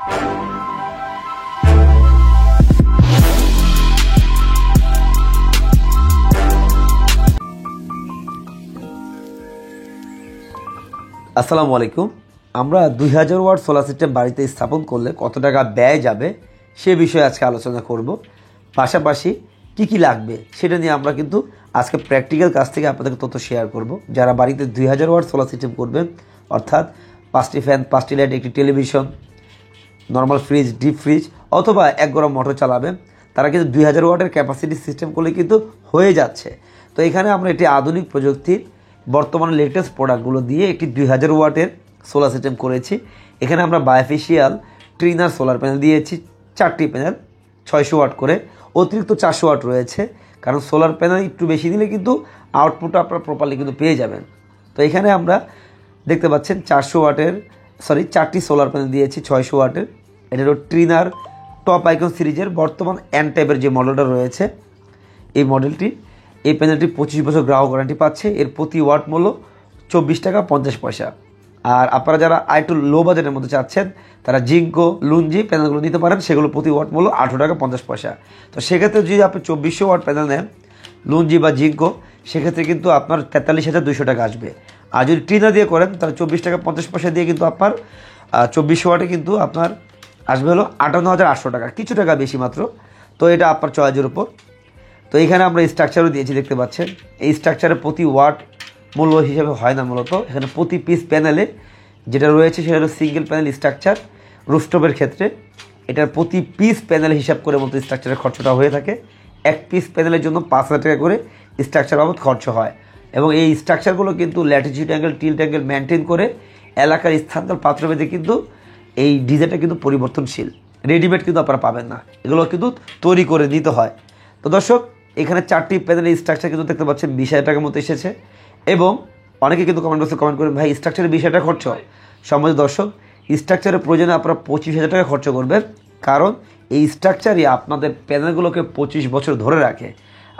আসসালামু আলাইকুম। আমরা 2000 ওয়াট সোলার সিস্টেম বাড়িতে স্থাপন করলে কত টাকা ব্যয় যাবে সে বিষয়ে আজকে আলোচনা করব। পাশাপাশি কি কি লাগবে সেটা নিয়ে আমরা কিন্তু আজকে প্র্যাকটিক্যাল কাজ থেকে আপনাদের তথ্য শেয়ার করব। যারা বাড়িতে 2000 ওয়াট সোলার সিস্টেম করবেন, অর্থাৎ 5টি ফ্যান, 5টি লাইট, একটি television, normal fridge, deep fridge অথবা 1 গরম মোটর চালাবেন, তারা কিন্তু 2000 ওয়াটের ক্যাপাসিটি সিস্টেম করলে কিন্তু হয়ে যাচ্ছে। তো এখানে আমরা একটি আধুনিক প্রযুক্তির বর্তমানে লেটেস্ট প্রোডাক্টগুলো দিয়ে একটি 2000 ওয়াটের সোলার সিস্টেম করেছি। এখানে আমরা বায়োফিশিয়াল ট্রিনার সোলার প্যানেল দিয়েছি, 4টি প্যানেল 600 ওয়াট করে, অতিরিক্ত 400 ওয়াট রয়েছে, কারণ সোলার প্যানেল একটু বেশি দিলে কিন্তু আউটপুটটা আপনারা প্রপারলি কিন্তু পেয়ে যাবেন। তো এখানে আমরা দেখতে পাচ্ছেন 4টি সোলার প্যানেল দিয়েছি 600 ওয়াটের। এটা হলো ট্রিনার টপ আইকন সিরিজের বর্তমান এন টাইপের যে মডেলটা রয়েছে, এই প্যানেলটি 25 বছর গ্রাহক ওয়ারেন্টি পাচ্ছে। এর প্রতি ওয়াট মূল্য 24 টাকা 50 পয়সা। আর আপনারা যারা একটু লো বাজেটের মধ্যে চাচ্ছেন, তারা জিঙ্কো, লুঞ্জি প্যানেলগুলো নিতে পারেন, সেগুলো প্রতি ওয়াট মূল্য 18 টাকা 50 পয়সা। তো সেক্ষেত্রে যদি আপনি 2400 ওয়াট প্যানেল নেন, লুঞ্জি বা জিঙ্কো, সেক্ষেত্রে কিন্তু আপনার 43,200 টাকা আসবে। আর যদি ট্রিনা দিয়ে করেন, তাহলে 24 টাকা 50 পয়সা দিয়ে কিন্তু আপনার 2400 ওয়াটে কিন্তু আপনার আসবে হলো 58,800 টাকা, কিছু টাকা বেশি মাত্র। তো এটা আপনার চয়েসের উপর। তো এখানে আমরা স্ট্রাকচারও দিয়েছি, দেখতে পাচ্ছেন। এই স্ট্রাকচারে প্রতি ওয়াট মূল্য হিসেবে হয় না, মূলত এখানে প্রতি পিস প্যানেলে যেটা রয়েছে সেটা হলো সিঙ্গেল প্যানেল স্ট্রাকচার। রুফটপের ক্ষেত্রে এটার প্রতি পিস প্যানেল হিসাব করে মতো স্ট্রাকচারের খরচটা হয়ে থাকে। এক পিস প্যানেলের জন্য 5,000 টাকা করে স্ট্রাকচার বাবদ খরচ হয়। এবং এই স্ট্রাকচারগুলো কিন্তু Latitude angle, tilt angle maintain করে এলাকার স্থানকাল পাত্রভেদে কিন্তু এই ডিজাইনটা কিন্তু পরিবর্তনশীল, রেডিমেড কিন্তু আপনারা পাবেন না, এগুলো কিন্তু তৈরি করে নিতে হয়। তো দর্শক, এখানে 4টি প্যানেলের স্ট্রাকচার কিন্তু দেখতে পাচ্ছেন 20,000 টাকার মতো এসেছে। এবং অনেকে কিন্তু কমেন্ট বক্সে কমেন্ট করেন, ভাই স্ট্রাকচারে 20,000 টাকা খরচ হয়। সম্মানিত দর্শক, স্ট্রাকচারের প্রয়োজনে আপনারা 25,000 টাকা খরচ করবেন, কারণ এই স্ট্রাকচারই আপনাদের প্যানেলগুলোকে 25 বছর ধরে রাখে।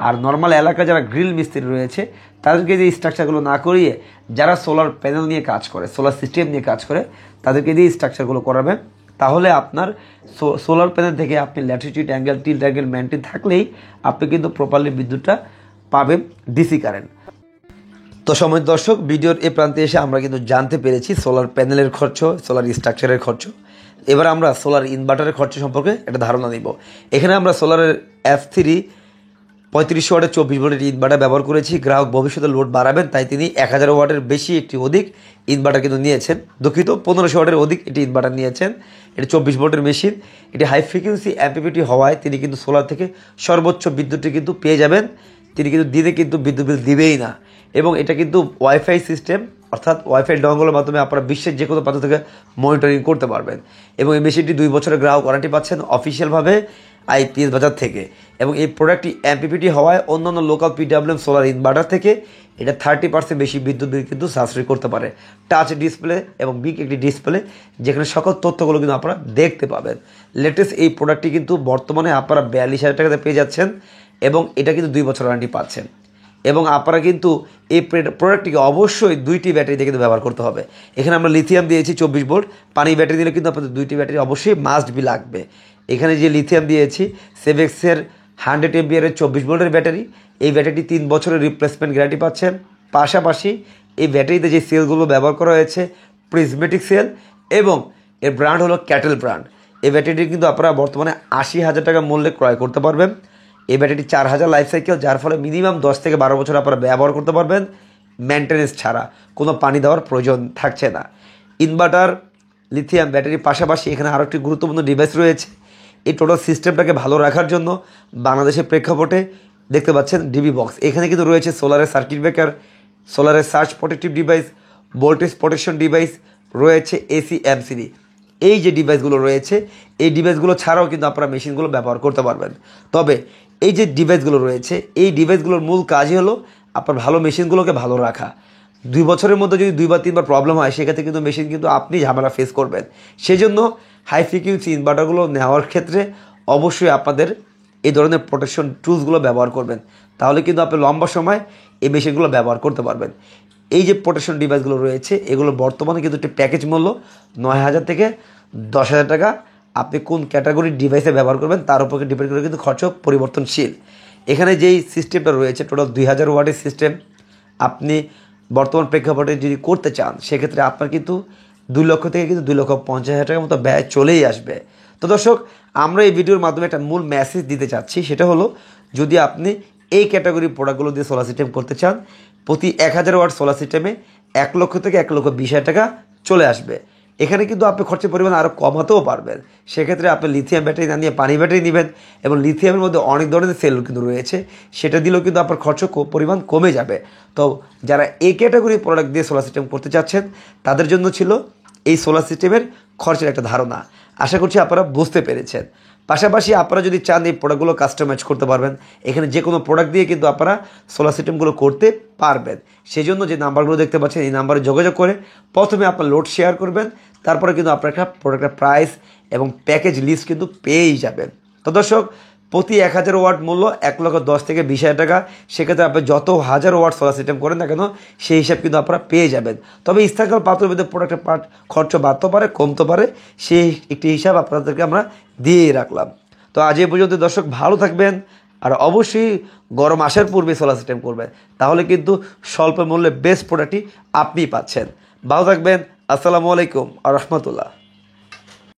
আর নর্মাল এলাকায় যারা গ্রিল মিস্ত্রি রয়েছে, তাদেরকে যে স্ট্রাকচারগুলো না করিয়ে যারা সোলার প্যানেল নিয়ে কাজ করে, সোলার সিস্টেম নিয়ে কাজ করে, তাদেরকে দিয়ে স্ট্রাকচারগুলো করাবেন। তাহলে আপনার সোলার প্যানেল থেকে আপনি Latitude angle, tilt angle maintain থাকলেই আপনি কিন্তু প্রপারলি বিদ্যুৎটা পাবেন, ডিসি কারেন্ট। তো সময় দর্শক, ভিডিওর এই প্রান্তে এসে আমরা কিন্তু জানতে পেরেছি সোলার প্যানেলের খরচ, সোলার স্ট্রাকচারের খরচ। এবার আমরা সোলার ইনভার্টারের খরচ সম্পর্কে একটা ধারণা নিব। এখানে আমরা সোলারের F3 3500 ওয়াটের 24 ভোল্টের ইনভার্টার ব্যবহার করেছি। গ্রাহক ভবিষ্যতে লোড বাড়াবেন, তাই তিনি 1000 ওয়াটের বেশি একটি অধিক ইনভার্টার কিন্তু নিয়েছেন। দুঃখিত, 1500 ওয়াটের অধিক এটি ইনভার্টার নিয়েছেন। এটি 24 ভোল্টের মেশিন। এটি হাই ফ্রিকোয়েন্সি এমপিপিটি হওয়ায় তিনি কিন্তু সোলার থেকে সর্বোচ্চ বিদ্যুৎটি কিন্তু পেয়ে যাবেন। তিনি কিন্তু দিনে কিন্তু বিদ্যুৎ বিল দিবেই না। এবং এটা কিন্তু ওয়াইফাই সিস্টেম, অর্থাৎ ওয়াইফাই ডঙ্গলের মাধ্যমে আপনারা বিশ্বের যে কোনো প্রান্ত থেকে মনিটরিং করতে পারবেন। এবং এই মেশিনটি 2 বছরের গ্রাহক ওয়ারেন্টি পাচ্ছেন অফিসিয়ালভাবে আইপিএস বাজার থেকে। এবং এই প্রোডাক্টটি এমপিপিটি হওয়ায় অন্যান্য লোকাল পিডব্লিউএম সোলার ইনভার্টার থেকে এটা 30% বেশি বিদ্যুৎ বিল কিন্তু সাশ্রয় করতে পারে। টাচ ডিসপ্লে এবং বিগ একটি ডিসপ্লে, যেখানে সকল তথ্যগুলো কিন্তু আপনারা দেখতে পাবেন। লেটেস্ট এই প্রোডাক্টটি কিন্তু বর্তমানে আপনারা 42,000 টাকাতে পেয়ে যাচ্ছেন। এবং এটা কিন্তু 2 বছর ওয়ারেন্টি পাচ্ছেন। এবং আপনারা কিন্তু এই প্রোডাক্টটিকে অবশ্যই 2টি ব্যাটারি দিয়ে কিন্তু ব্যবহার করতে হবে। এখানে আমরা লিথিয়াম দিয়েছি 24 ভোল্ট, পানি ব্যাটারি দিলে কিন্তু আপনাদের 2টি ব্যাটারি অবশ্যই মাস্ট বি লাগবে। এখানে যে লিথিয়াম দিয়েছি সেভেক্সের 100 এমপিআরের 24 ভোল্টের ব্যাটারি, এই ব্যাটারিটি 3 বছরের রিপ্লেসমেন্ট গ্যারান্টি পাচ্ছেন। পাশাপাশি এই ব্যাটারিতে যে সেলগুলো ব্যবহার করা হয়েছে প্রিজমেটিক সেল, এবং এর ব্র্যান্ড হলো ক্যাটেল ব্র্যান্ড। এই ব্যাটারিটি কিন্তু আপনারা বর্তমানে 80,000 টাকা মূল্যে ক্রয় করতে পারবেন। এই ব্যাটারিটি 4000 লাইফ সাইকেল, যার ফলে মিনিমাম 10 থেকে 12 বছর আপনারা ব্যবহার করতে পারবেন মেনটেন্যান্স ছাড়া, কোনো পানি দেওয়ার প্রয়োজন থাকছে না। ইনভার্টার, লিথিয়াম ব্যাটারির পাশাপাশি এখানে আরও একটি গুরুত্বপূর্ণ ডিভাইস রয়েছে। এই টোটাল সিস্টেমটাকে ভালো রাখার জন্য বাংলাদেশের প্রেক্ষাপটে দেখতে পাচ্ছেন ডিবি বক্স। এখানে কিন্তু রয়েছে সোলারের সার্কিট ব্রেকার, সোলারের surge protective device, voltage protection device, রয়েছে এসি এমসিডি। এই যে ডিভাইসগুলো রয়েছে, এই ডিভাইসগুলো ছাড়াও কিন্তু আপনারা মেশিনগুলো ব্যবহার করতে পারবেন। তবে এই যে ডিভাইসগুলো রয়েছে, এই ডিভাইসগুলোর মূল কাজই হলো আপনার ভালো মেশিনগুলোকে ভালো রাখা। 2 বছরের মধ্যে যদি 2 বা 3 বার প্রবলেম হয়, সেক্ষেত্রে কিন্তু মেশিন কিন্তু আপনি ঝামেলা ফেস করবেন। সেজন্য হাই ফ্রিকোয়েন্সি ইনভার্টারগুলো নেওয়ার ক্ষেত্রে অবশ্যই আপনাদের এই ধরনের প্রোটেকশন টুলসগুলো ব্যবহার করবেন, তাহলে কিন্তু আপনি লম্বা সময় এই মেশিনগুলো ব্যবহার করতে পারবেন। এই যে প্রোটেকশন ডিভাইসগুলো রয়েছে, এগুলো বর্তমানে কিন্তু একটি প্যাকেজ মূল্য 9,000 থেকে 10,000 টাকা আপনি কোন ক্যাটাগরির ডিভাইসে ব্যবহার করবেন তার উপর ডিপেন্ড করে কিন্তু খরচ পরিবর্তনশীল। এখানে যেই সিস্টেমটা রয়েছে টোটাল 2000 ওয়াটের সিস্টেম, আপনি বর্তমান প্রেক্ষাপটে যদি করতে চান সেক্ষেত্রে আপনার কিন্তু 2 লক্ষ থেকে কিন্তু 2,50,000 টাকার মতো ব্যয় চলেই আসবে। তো দর্শক, আমরা এই ভিডিওর মাধ্যমে একটা মূল মেসেজ দিতে চাচ্ছি, সেটা হলো যদি আপনি এই ক্যাটাগরির প্রোডাক্টগুলো দিয়ে সোলার সিস্টেম করতে চান, প্রতি 1000 ওয়াট সোলার সিস্টেমে 1 লক্ষ থেকে 1,20,000 টাকা চলে আসবে। এখানে কিন্তু আপনি খরচের পরিমাণ আরও কমাতেও পারবেন। সেক্ষেত্রে আপনি লিথিয়াম ব্যাটারি না নিয়ে পানি ব্যাটারি নেবেন, এবং লিথিয়ামের মধ্যে অনেক ধরনের সেল কিন্তু রয়েছে, সেটা দিলেও কিন্তু আপনার খরচ পরিমাণ কমে যাবে। তো যারা এই ক্যাটাগরির প্রোডাক্ট দিয়ে সোলার সিস্টেম করতে চাচ্ছেন তাদের জন্য ছিল এই সোলার সিস্টেমের খরচের একটা ধারণা। আশা করছি আপনারা বুঝতে পেরেছেন। পাশাপাশি আপনারা যদি চান এই প্রোডাক্টগুলো কাস্টমাইজ করতে পারবেন, এখানে যে কোনো প্রোডাক্ট দিয়ে কিন্তু আপনারা সোলার সিস্টেমগুলো করতে পারবেন। সেই জন্য যে নাম্বারগুলো দেখতে পাচ্ছেন এই নাম্বারে যোগাযোগ করে প্রথমে আপনার লোড শেয়ার করবেন, তারপরে কিন্তু আপনার একটা প্রোডাক্টের প্রাইস এবং প্যাকেজ লিস্ট কিন্তু পেয়েই যাবেন। তো দর্শক, প্রতি 1000 ওয়াট মূল্য 1,10,000 থেকে 20,000 টাকা। সেক্ষেত্রে আপনি যত হাজার ওয়াট সোলার সিস্টেম করেন না কেন সেই হিসাব কিন্তু আপনারা পেয়ে যাবেন। তবে স্থানীয় পাত্রের মধ্যে প্রোডাক্টের খরচ বাড়তে পারে, কমতে পারে, সেই একটি হিসাব আপনাদেরকে আমরা দিয়েই রাখলাম। তো আজ এই পর্যন্ত দর্শক, ভালো থাকবেন, আর অবশ্যই গরম আসার পূর্বে সোলার সিস্টেম করবেন, তাহলে কিন্তু স্বল্প মূল্যে বেস্ট প্রোডাক্টটি আপনিই পাচ্ছেন। ভালো থাকবেন। আসসালামু আলাইকুম আ রহমতুল্লাহ।